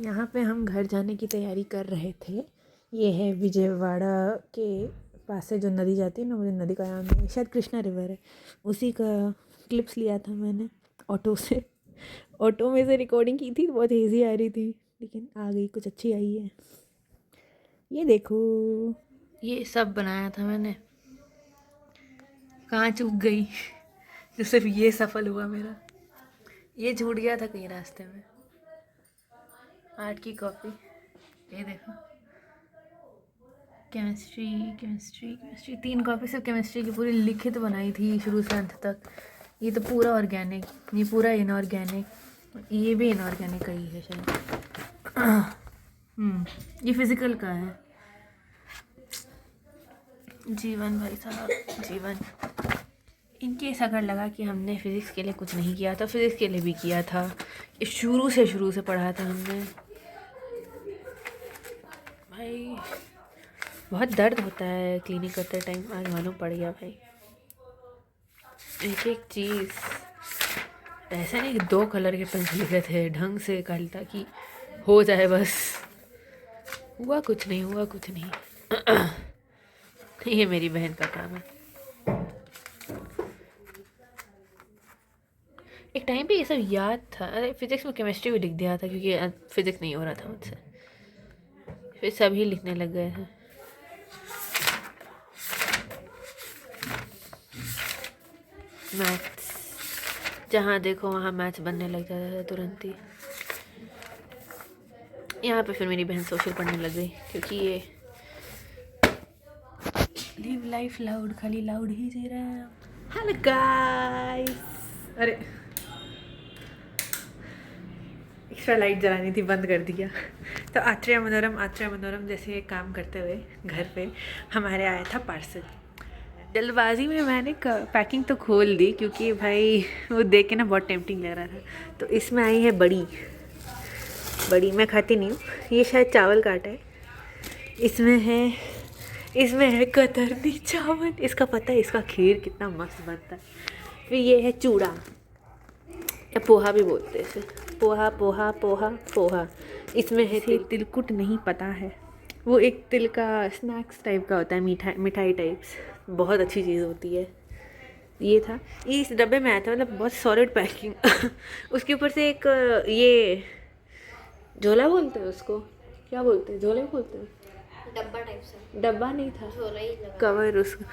यहाँ पे हम घर जाने की तैयारी कर रहे थे। ये है विजयवाड़ा के पास से जो नदी जाती है ना, मुझे नदी का नाम नहीं, शायद कृष्णा रिवर है, उसी का क्लिप्स लिया था मैंने ऑटो से। ऑटो में से रिकॉर्डिंग की थी, बहुत ईजी आ रही थी, लेकिन आ गई कुछ अच्छी आई है। ये देखो, ये सब बनाया था मैंने, कहाँ चूक गई जो सिर्फ ये सफल हुआ मेरा। ये छूट गया था कहीं रास्ते में। आर्ट की कॉपी, ये देखो, केमिस्ट्री केमिस्ट्री केमिस्ट्री, 3 कॉपी सिर्फ केमिस्ट्री की पूरी लिखित बनाई थी शुरू से अंत तक। ये तो पूरा ऑर्गेनिक, ये पूरा इनऑर्गेनिक, ये भी इनऑर्गेनिक का ही है शायद। ये फिजिकल का है। जीवन भाई साहब, जीवन। इनकेस अगर लगा कि हमने फिज़िक्स के लिए कुछ नहीं किया तो फिज़िक्स के लिए भी किया था। ये शुरू से पढ़ा था हमने भाई। बहुत दर्द होता है क्लिनिक करते टाइम, आज मालूम पड़ गया भाई। एक एक चीज़, ऐसा नहीं कि 2 कलर के पेन लिखे थे ढंग से कल ताकि हो जाए बस। हुआ कुछ नहीं, हुआ कुछ नहीं। ये मेरी बहन का काम है। एक टाइम पे ये सब याद था। अरे फिजिक्स में केमिस्ट्री भी लिख दिया था क्योंकि फिजिक्स नहीं हो रहा था मुझसे, फिर सभी लिखने लग गए हैं। मैथ्स, जहाँ देखो वहाँ मैथ्स बनने लग जाता था तुरंत ही। यहाँ पे फिर मेरी बहन सोशल पढ़ने लग गई क्योंकि ये लिव लाइफ लाउड, खाली लाउड ही जी रहा है। हेलो गाइस, अरे एक्स्ट्रा लाइट जलानी थी, बंद कर दिया। तो आत्रेय मनोरम जैसे काम करते हुए घर पे हमारे आया था पार्सल। जल्दबाजी में मैंने पैकिंग तो खोल दी क्योंकि भाई वो देख के ना बहुत टेम्पटिंग लग रहा था। तो इसमें आई है बड़ी, मैं खाती नहीं हूँ, ये शायद चावल का आटा है। इसमें है कतरनी चावल, इसका पता है इसका खीर कितना मस्त बनता है। फिर ये है चूड़ा या पोहा भी बोलते हैं इसे, पोहा। इसमें है तिलकुट, नहीं पता है, वो एक तिल का स्नैक्स टाइप का होता है, मिठाई टाइप्स, बहुत अच्छी चीज़ होती है। ये था, ये इस डब्बे में आया था, मतलब बहुत सॉलिड पैकिंग। उसके ऊपर से एक ये झोला बोलते हैं उसको, क्या बोलते हैं, झोला बोलते हैं, डब्बा टाइप से, डब्बा नहीं था, झोला ही लगा, कवर, उसको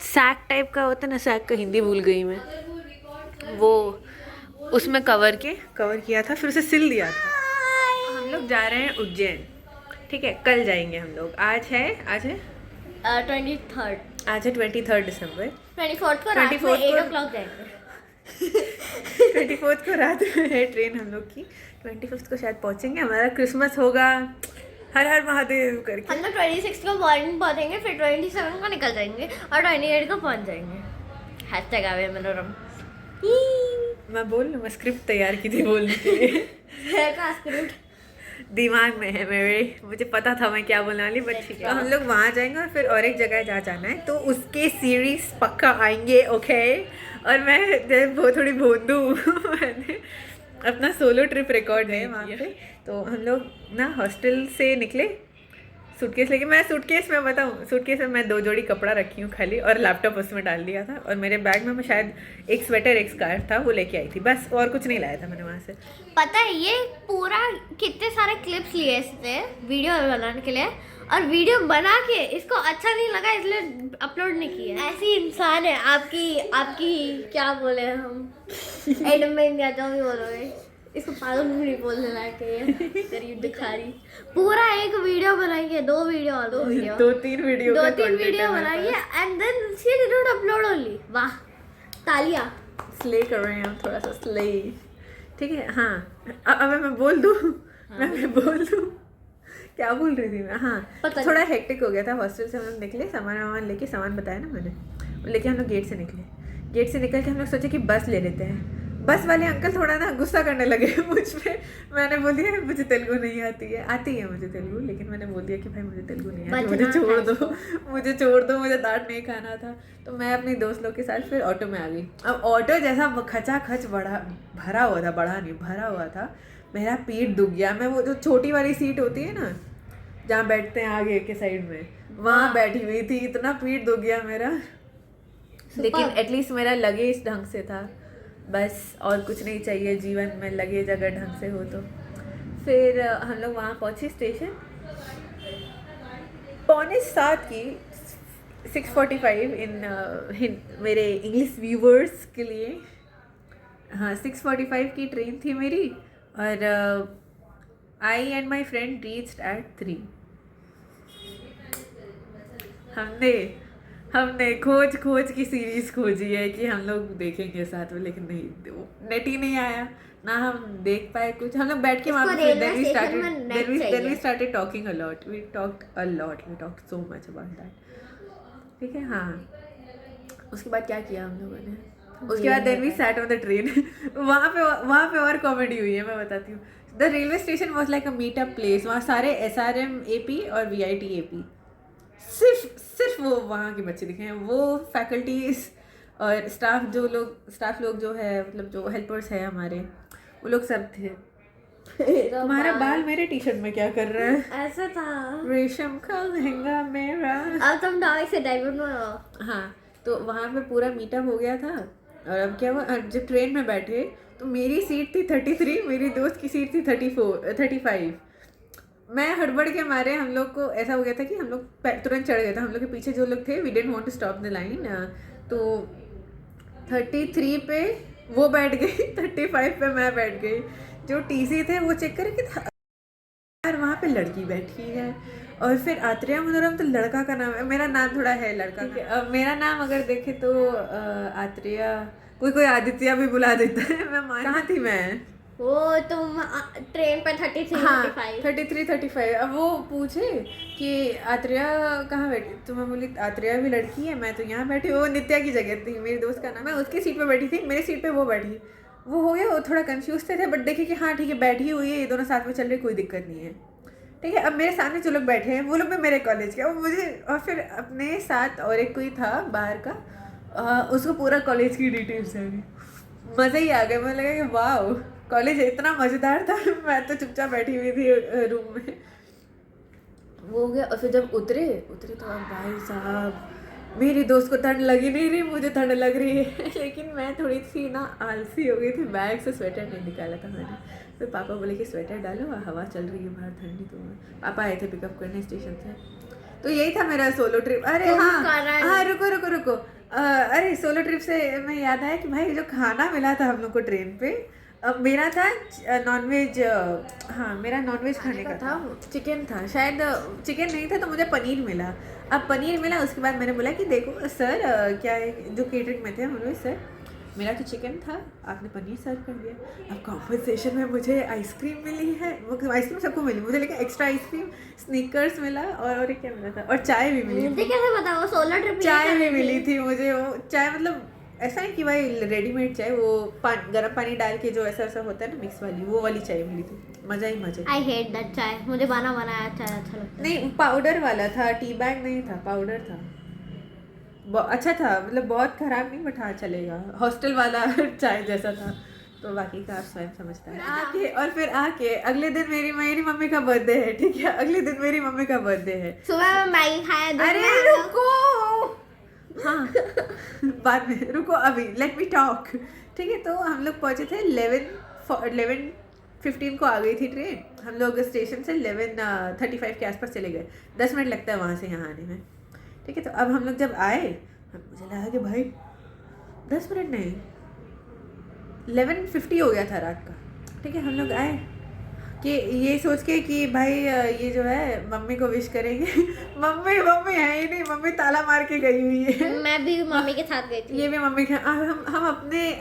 सैक टाइप का होता है ना, सैक का हिंदी भूल गई मैं। वो उसमें कवर किया था, फिर उसे सिल दिया था। हम लोग जा रहे हैं उज्जैन, ठीक है, कल जाएंगे हम लोग। आज है 23rd, आज है 23 दिसंबर। 24th को रात में 8 o'clock जाएंगे। 24 को रात में है ट्रेन हम लोग की, 25 को शायद पहुंचेंगे। हमारा क्रिसमस होगा हर हर महादेव करके। हम लोग 26 को मॉर्निंग पहुंचेंगे, फिर 27 को निकल जाएंगे और 28 को पहुंच जाएंगे। हैशटैग आवे मनोरम। मैं बोल लूँ, मैं स्क्रिप्ट तैयार की थी बोलने के लिए। का स्क्रिप्ट दिमाग में है मेरे, मुझे पता था मैं क्या बोलने वाली, बट ठीक है। तो हम लोग वहाँ जाएंगे और फिर और एक जगह जहाँ जाना है, तो उसके सीरीज पक्का आएंगे, ओके। और मैं बहुत थोड़ी भोंदू मैंने अपना सोलो ट्रिप रिकॉर्ड है वहाँ पे। तो हम लोग ना हॉस्टल से निकले, सूटकेस लेके। मैं सूटकेस में बताऊँ, सूटकेस में मैं 2 जोड़ी कपड़ा रखी हूँ खाली, और लैपटॉप उसमें डाल दिया था। और मेरे बैग में मैं शायद एक स्वेटर, एक स्कार्फ था, वो लेके आई थी, बस और कुछ नहीं लाया था मैंने वहाँ से। पता है ये पूरा कितने सारे क्लिप्स लिए इसने वीडियो बनाने के लिए, और वीडियो बना के इसको अच्छा नहीं लगा इसलिए अपलोड नहीं किया। ऐसी इंसान है आपकी क्या बोले हम, एडमिन या जो भी बोलोगे, इसको पागल भी नहीं बोलने लायक है। तेरी दिखारी पूरा एक वीडियो बनाएंगे, 2 वीडियो 2-3 वीडियो बनाएंगे and then she did not upload only. वाह, तालियां। स्ले कर रहे हैं हम, थोड़ा सा स्ले, ठीक है। हाँ, अब मैं बोल दूँ, मैं बोल दूँ क्या बोल रही थी मैं। हाँ, थोड़ा हेक्टिक हो गया था। हॉस्टल से हम लोग निकले, सामान लेके, सामान बताया ना मैंने, लेके हम लोग गेट से निकल के हम लोग सोचे कि बस ले लेते हैं। बस वाले अंकल थोड़ा ना गुस्सा करने लगे मुझ पे। मैंने बोल दिया मुझे तेलुगु नहीं आती है मुझे तेलुगु, लेकिन मैंने बोल दिया कि भाई मुझे तेलुगु नहीं आती, मुझे छोड़ दो, मुझे डांट नहीं खाना था। तो मैं अपने दोस्त लोग के साथ फिर ऑटो में आ गई। अब ऑटो जैसा खचा खच भरा हुआ था, भरा हुआ था, मेरा पीठ दुख गया। मैं वो जो छोटी वाली सीट होती है ना जहाँ बैठते हैं आगे के साइड में, वहाँ बैठी हुई थी, इतना पीठ दुख गया मेरा। लेकिन एटलीस्ट मेरा लगेज ढंग से था, बस और कुछ नहीं चाहिए जीवन में, लगेज अगर ढंग से हो तो। फिर हम लोग वहाँ पहुँचे स्टेशन 6:45 की, 6:45 इन मेरे इंग्लिश व्यूवर्स के लिए। हाँ 6:45 की ट्रेन थी मेरी, और I and my friend reached at 3। हमने खोज की सीरीज खोजी है कि हम लोग देखेंगे साथ में, लेकिन नहीं, वो नेट ही नहीं आया ना, हम देख पाए कुछ। हम लोग बैठ के वहाँ पे then we started talking a lot, we talked so much about that, ठीक है। हाँ उसके बाद क्या किया हम लोगों ने, उसके बाद then we sat on the train वहाँ पे और कॉमेडी हुई है, मैं बताती हूँ। The railway station was like a meetup place. वहाँ सारे SRM AP और VIT AP, सिर्फ वो वहाँ के बच्चे दिखे हैं। वो फैकल्टीज और स्टाफ लोग जो है, मतलब जो हेल्पर्स है हमारे, वो लोग सब थे। तुम्हारा बाल मेरे टी शर्ट में क्या कर रहा है? ऐसा था, रेशम का लहंगा मेरा। अब तुम डाई से डाइवर्ट में हो। हाँ तो वहाँ पे पूरा मीटअप हो गया था, और अब क्या हुआ, जब ट्रेन में बैठे तो मेरी सीट थी 33, मेरी दोस्त की सीट थी 35। मैं हड़बड़ के मारे, हम लोग को ऐसा हो गया था कि हम लोग तुरंत चढ़ गए थे। हम लोग के पीछे जो लोग थे, we didn't want to stop the line, तो 33 पे वो बैठ गई, 35 पे मैं बैठ गई। जो TC थे वो चेक करे कि यार वहाँ पे लड़की बैठी है, और फिर आत्रेया मनोरम तो लड़का का नाम है, मेरा नाम थोड़ा है लड़का का। मेरा नाम अगर देखे तो आत्रेया, कोई आदित्य भी बुला देता है। मैं कहाँ थी मैं? वो तुम ट्रेन पर 33-35। अब वो पूछे कि आत्रेया कहाँ बैठी, तो मैं बोली आत्रेया भी लड़की है, मैं तो यहाँ बैठी। वो नित्या की जगह थी, मेरी दोस्त का नाम है, उसकी सीट पे बैठी थी, मेरी सीट पे वो बैठी। वो हो गया, वो थोड़ा कंफ्यूज थे, बट देखे कि हाँ ठीक है बैठी हुई है, ये दोनों साथ में चल रहे, कोई दिक्कत नहीं है, ठीक है। अब मेरे सामने जो लोग बैठे हैं वो लोग भी मेरे कॉलेज के, वो मुझे, और फिर अपने साथ और एक कोई था बाहर का, उसको पूरा कॉलेज की डिटेल्स है। मज़ा ही आ गया, मुझे लगा कि वाह कॉलेज इतना मज़ेदार था। मैं तो चुपचाप बैठी हुई थी रूम में। वो हो गया, और फिर जब उतरे तो अब भाई साहब, मेरी दोस्त को ठंड लगी नहीं रही, मुझे ठंड लग रही है। लेकिन मैं थोड़ी सी ना आलसी हो गई थी, बैग से स्वेटर नहीं निकाला था मैंने। फिर पापा बोले कि स्वेटर डालो, हवा चल रही है बाहर ठंडी। तो पापा आए थे पिकअप करने स्टेशन से। तो यही था मेरा सोलो ट्रिप। अरे हाँ रुको अरे सोलो ट्रिप से मैं याद आया कि भाई जो खाना मिला था हम लोग को ट्रेन पे, मेरा था नॉनवेज। हाँ मेरा नॉनवेज खाने का था, चिकन था शायद, चिकन नहीं था तो मुझे पनीर मिला। अब पनीर मिला, उसके बाद मैंने बोला कि देखो सर, क्या है, जो केटरिंग में थे हम लोग, सर मेरा तो चिकन था, आपने पनीर सर्व कर दिया। अब कॉम्पनसेशन में मुझे आइसक्रीम मिली है, आइसक्रीम सबको मिली, मुझे लेकिन एक्स्ट्रा आइसक्रीम, स्नीकर्स मिला, और एक क्या मिला था, और चाय भी मिली। मुझे कैसे पता? वो सोलो ट्रिप चाय भी मिली थी मुझे। वो चाय मतलब ऐसा है कि भाई रेडीमेड चाय, वो गर्म पानी डाल के जो ऐसा होता है ना मिक्स वाली, वो वाली चाय मिली थी। मज़ा ही मज़ा। आई हेट दैट चाय, मुझे बनाया चाय अच्छा लगता है। नहीं पाउडर वाला था, टी बैग नहीं था, पाउडर था, अच्छा था, मतलब बहुत ख़राब नहीं, बट हाँ चलेगा, हॉस्टल वाला चाय जैसा था। तो बाकी का आप स्वयं समझता है। और फिर आके अगले दिन मेरी मम्मी का बर्थडे है, ठीक है, अगले दिन मेरी मम्मी का बर्थडे है। सुबह में मैगी खाया। अरे रुको, हाँ बाद में, रुको अभी, लेट मी टॉक, ठीक है। तो हम लोग पहुँचे थे 11:15 को आ गई थी ट्रेन। हम लोग स्टेशन से 11:35 के आसपास चले गए। 10 मिनट लगता है वहाँ से यहाँ आने में, ठीक है। तो अब हम लोग जब आए, मुझे लगा कि भाई 10 मिनट नहीं, 11:50 हो गया था रात का, ठीक है। हम लोग आए कि ये सोच के कि भाई ये जो है मम्मी को विश करेंगे। मम्मी है ही नहीं, मम्मी ताला मार के गई हुई है। मैं भी मम्मी के साथ गई थी। ये भी मम्मी के, हम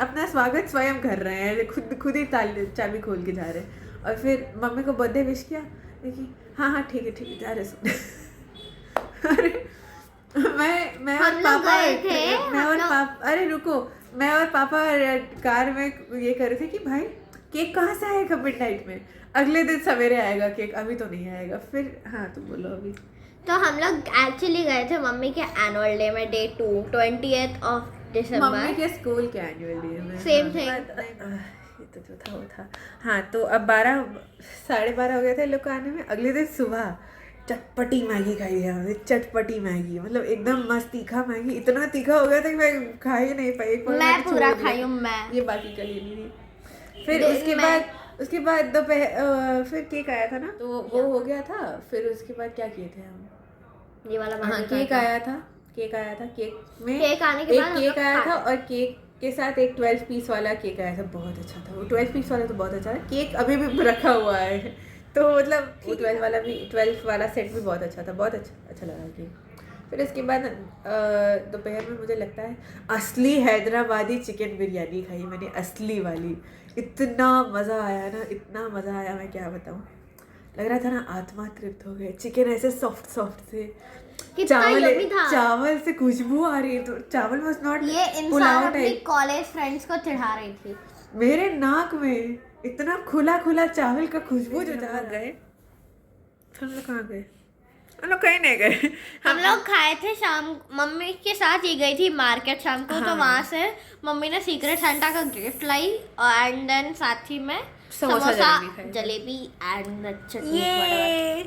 अपना स्वागत स्वयं कर रहे हैं, खुद ही चाबी खोल के जा रहे हैं। और फिर मम्मी को बर्थडे विश किया, देखिए हाँ ठीक है जा रहे सुन। अरे मैं और पापा अरे रुको, मैं और पापा कार में ये कर रहे थे कि भाई केक कहाँ से आएगा मिडनाइट में, अगले दिन सवेरे आएगा केक, अभी तो नहीं आएगा। फिर हाँ तुम बोलो अभी। तो हम लोग एक्चुअली गए थे मम्मी के एनुअल डे में, day 2, 20th of December। Mummy के स्कूल के एनुअल डे में, सेम थिंग। ये तो जो था वो था। हाँ तो अब 12 साढ़े 12 हो गया था इन लोग को आने में। अगले दिन सुबह चटपटी मैगी खाई है हमने, चटपटी मैगी, मतलब एकदम मस्त तीखा मैगी। इतना तीखा हो गया था कि मैं खा ही नहीं पाई। एक बार मैं मैंने पूरा छोड़ दिया। खाई हूँ मैं। ये बाकी का लेनी थी। फिर उसके बाद दोपहर फिर केक आया था ना, तो वो हो गया था। फिर उसके बाद क्या किए थे हम? ये वाला हाँ मैगी केक खाया आया था। केक में केक आने के एक बाद हम केक लोग आया था, खाए। और केक के साथ एक 12 पीस वाला केक आया था, बहुत अच्छा था वो। 12 पीस वाला तो बहुत अच्छा है। केक अभी भी रखा हुआ है, तो मतलब वो 12 वाला सेट भी बहुत अच्छा था, बहुत अच्छा लगा केक। फिर उसके बाद दोपहर में मुझे लगता है असली हैदराबादी चिकन बिरयानी खाई मैंने, असली वाली। इतना मज़ा आया ना, इतना मज़ा आया, मैं क्या बताऊँ। लग रहा था ना आत्मा तृप्त हो गए। चिकन ऐसे सॉफ्ट से, कितना यम्मी था। चावल से खुशबू आ रही है, तो चावल वाज नॉट ये इंसान अपने कॉलेज फ्रेंड्स को चिढ़ा रही थी। मेरे नाक में इतना खुला चावल का खुशबू जो जा गए। हम लोग कहाँ गए? हम लोग कहीं नहीं गए। हम लोग खाए थे शाम, मम्मी के साथ ही गई थी मार्केट शाम को। तो वहाँ से मम्मी ने सीक्रेट सेंटा का गिफ्ट लाई, एंड देन साथ ही में समोसा जलेबी एंड चटनी।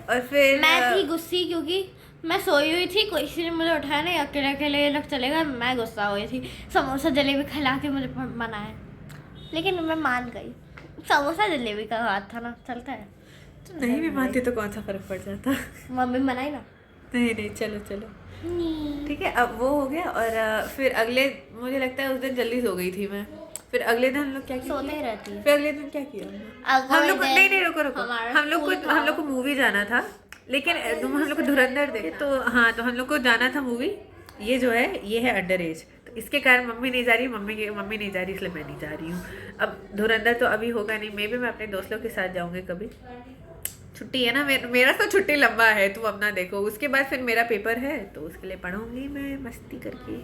और फिर मैं थी गुस्सी क्योंकि मैं सोई हुई थी, कोई किसी ने मुझे उठाया नहीं, अकेले ये लोग चले गए। मैं गुस्सा हुई थी, समोसा जलेबी खिला के मुझे मनाया, लेकिन मैं मान गई। समोसा जलेबी का हाथ था ना, चलता है। तो नहीं भी मानती तो कौन सा फर्क पड़ जाता। मम्मी मनाई ना। नहीं चलो ठीक है। अब वो हो गया। और फिर अगले, मुझे लगता है उस दिन जल्दी सो गई थी मैं। फिर अगले दिन हम लोग क्या किया? सोते ही रहती है। फिर अगले दिन क्या किया हम लोग? नहीं रुको। हम लोग को मूवी जाना था, लेकिन हम लोग को धुरंधर देखे। तो हाँ, तो हम लोग को जाना था मूवी। ये जो है ये है अंडर एज, तो इसके कारण मम्मी नहीं जा रही, मम्मी नहीं जा रही, इसलिए मैं नहीं जा रही हूँ। अब धुरंधर तो अभी होगा नहीं, मे भी मैं अपने दोस्त लोग के साथ जाऊँगी कभी। छुट्टी है ना, मेरा तो छुट्टी लंबा है, तुम अपना देखो। उसके बाद फिर मेरा पेपर है, तो उसके लिए पढ़ूंगी मैं मस्ती करके।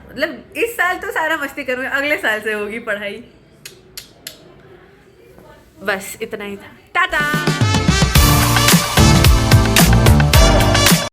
मतलब इस साल तो सारा मस्ती करूँगी, अगले साल से होगी पढ़ाई। बस इतना ही था। टाटा।